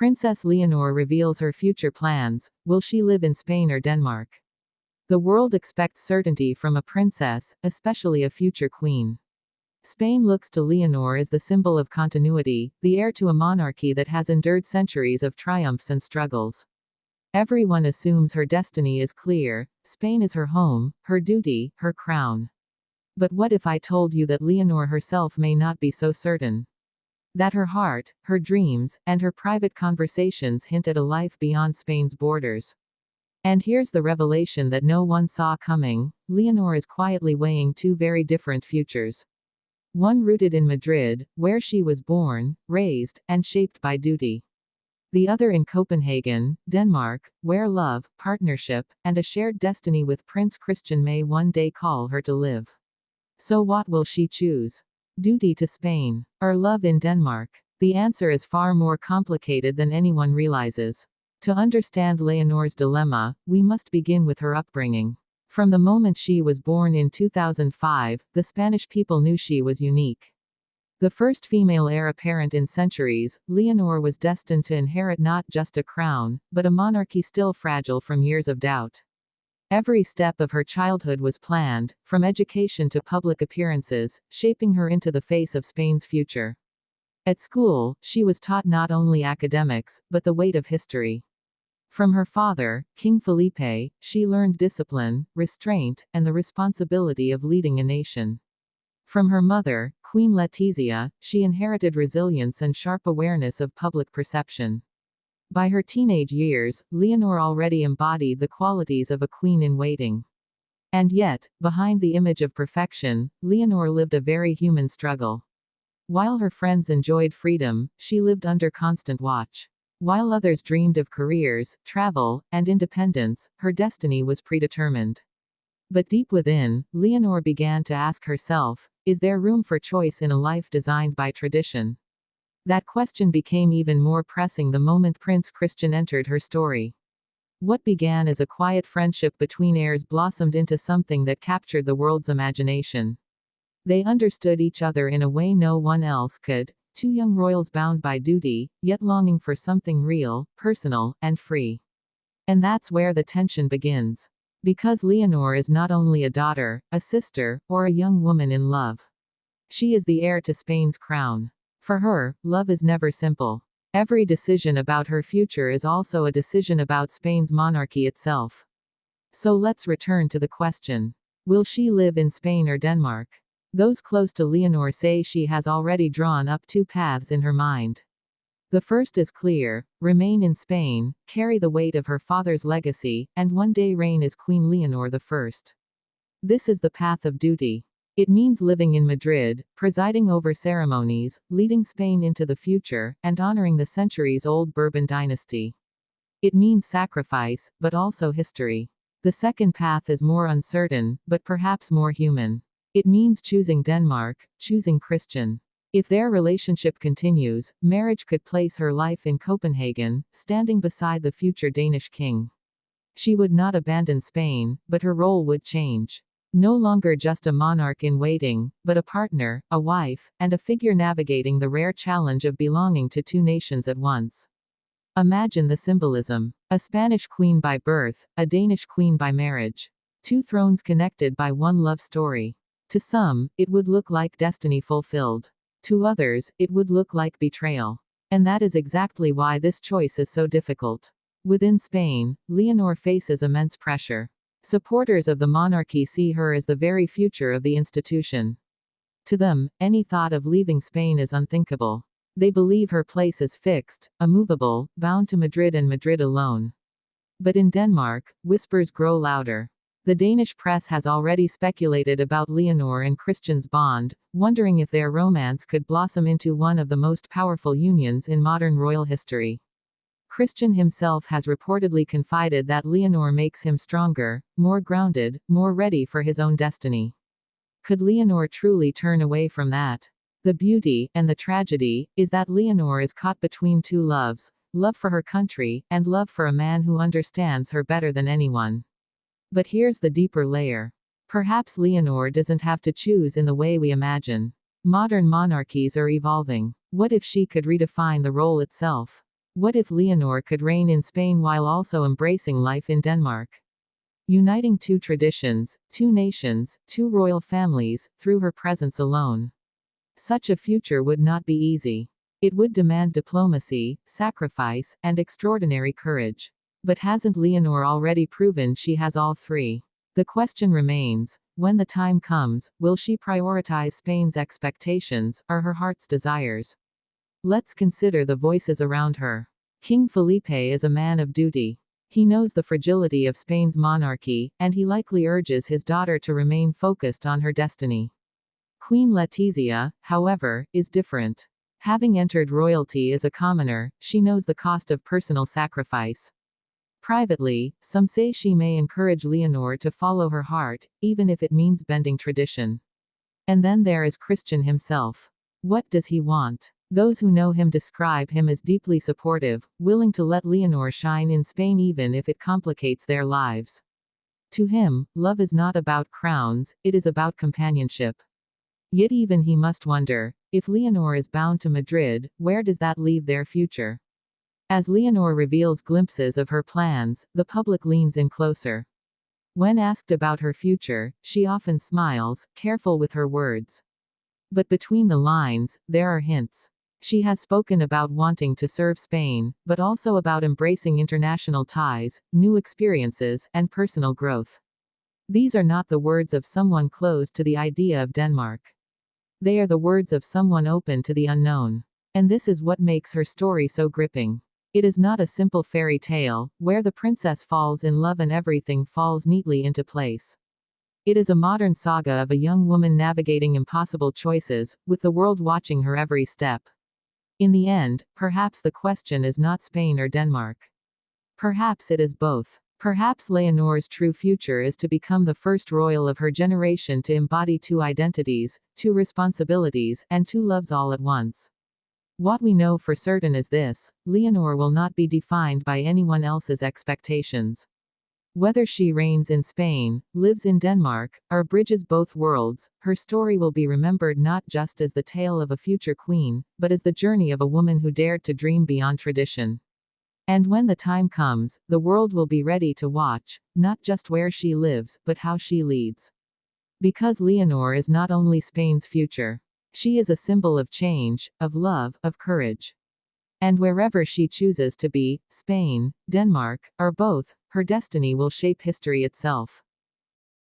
Princess Leonor reveals her future plans. Will she live in Spain or Denmark? The world expects certainty from a princess, especially a future queen. Spain looks to Leonor as the symbol of continuity, the heir to a monarchy that has endured centuries of triumphs and struggles. Everyone assumes her destiny is clear. Spain is her home, her duty, her crown. But what if I told you that Leonor herself may not be so certain? That her heart, her dreams, and her private conversations hint at a life beyond Spain's borders. And here's the revelation that no one saw coming: Leonor is quietly weighing two very different futures. One rooted in Madrid, where she was born, raised, and shaped by duty. The other in Copenhagen, Denmark, where love, partnership, and a shared destiny with Prince Christian may one day call her to live. So what will she choose? Duty to Spain, or love in Denmark? The answer is far more complicated than anyone realizes. To understand Leonor's dilemma, we must begin with her upbringing. From the moment she was born in 2005, the Spanish people knew she was unique. The first female heir apparent in centuries, Leonor was destined to inherit not just a crown, but a monarchy still fragile from years of doubt. Every step of her childhood was planned, from education to public appearances, shaping her into the face of Spain's future. At school, she was taught not only academics, but the weight of history. From her father, King Felipe, she learned discipline, restraint, and the responsibility of leading a nation. From her mother, Queen Letizia, she inherited resilience and sharp awareness of public perception. By her teenage years, Leonor already embodied the qualities of a queen in waiting. And yet, behind the image of perfection, Leonor lived a very human struggle. While her friends enjoyed freedom, she lived under constant watch. While others dreamed of careers, travel, and independence, her destiny was predetermined. But deep within, Leonor began to ask herself, is there room for choice in a life designed by tradition? That question became even more pressing the moment Prince Christian entered her story. What began as a quiet friendship between heirs blossomed into something that captured the world's imagination. They understood each other in a way no one else could. Two young royals bound by duty, yet longing for something real, personal, and free. And that's where the tension begins. Because Leonor is not only a daughter, a sister, or a young woman in love. She is the heir to Spain's crown. For her, love is never simple. Every decision about her future is also a decision about Spain's monarchy itself. So let's return to the question. Will she live in Spain or Denmark? Those close to Leonor say she has already drawn up two paths in her mind. The first is clear: remain in Spain, carry the weight of her father's legacy, and one day reign as Queen Leonor I. This is the path of duty. It means living in Madrid, presiding over ceremonies, leading Spain into the future, and honoring the centuries-old Bourbon dynasty. It means sacrifice, but also history. The second path is more uncertain, but perhaps more human. It means choosing Denmark, choosing Christian. If their relationship continues, marriage could place her life in Copenhagen, standing beside the future Danish king. She would not abandon Spain, but her role would change. No longer just a monarch in waiting, but a partner, a wife, and a figure navigating the rare challenge of belonging to two nations at once. Imagine the symbolism. A Spanish queen by birth, a Danish queen by marriage. Two thrones connected by one love story. To some, it would look like destiny fulfilled. To others, it would look like betrayal. And that is exactly why this choice is so difficult. Within Spain, Leonor faces immense pressure. Supporters of the monarchy see her as the very future of the institution. To them, any thought of leaving Spain is unthinkable. They believe her place is fixed, immovable, bound to Madrid and Madrid alone. But in Denmark, whispers grow louder. The Danish press has already speculated about Leonor and Christian's bond, wondering if their romance could blossom into one of the most powerful unions in modern royal history. Christian himself has reportedly confided that Leonor makes him stronger, more grounded, more ready for his own destiny. Could Leonor truly turn away from that? The beauty, and the tragedy, is that Leonor is caught between two loves: love for her country, and love for a man who understands her better than anyone. But here's the deeper layer. Perhaps Leonor doesn't have to choose in the way we imagine. Modern monarchies are evolving. What if she could redefine the role itself? What if Leonor could reign in Spain while also embracing life in Denmark? Uniting two traditions, two nations, two royal families, through her presence alone. Such a future would not be easy. It would demand diplomacy, sacrifice, and extraordinary courage. But hasn't Leonor already proven she has all three? The question remains, when the time comes, will she prioritize Spain's expectations, or her heart's desires? Let's consider the voices around her. King Felipe is a man of duty. He knows the fragility of Spain's monarchy, and he likely urges his daughter to remain focused on her destiny. Queen Letizia, however, is different. Having entered royalty as a commoner, she knows the cost of personal sacrifice. Privately, some say she may encourage Leonor to follow her heart, even if it means bending tradition. And then there is Christian himself. What does he want? Those who know him describe him as deeply supportive, willing to let Leonor shine in Spain even if it complicates their lives. To him, love is not about crowns, it is about companionship. Yet even he must wonder, if Leonor is bound to Madrid, where does that leave their future? As Leonor reveals glimpses of her plans, the public leans in closer. When asked about her future, she often smiles, careful with her words. But between the lines, there are hints. She has spoken about wanting to serve Spain, but also about embracing international ties, new experiences, and personal growth. These are not the words of someone closed to the idea of Denmark. They are the words of someone open to the unknown. And this is what makes her story so gripping. It is not a simple fairy tale, where the princess falls in love and everything falls neatly into place. It is a modern saga of a young woman navigating impossible choices, with the world watching her every step. In the end, perhaps the question is not Spain or Denmark. Perhaps it is both. Perhaps Leonor's true future is to become the first royal of her generation to embody two identities, two responsibilities, and two loves all at once. What we know for certain is this: Leonor will not be defined by anyone else's expectations. Whether she reigns in Spain, lives in Denmark, or bridges both worlds, her story will be remembered not just as the tale of a future queen, but as the journey of a woman who dared to dream beyond tradition. And when the time comes, the world will be ready to watch, not just where she lives, but how she leads. Because Leonor is not only Spain's future. She is a symbol of change, of love, of courage. And wherever she chooses to be, Spain, Denmark, or both, her destiny will shape history itself.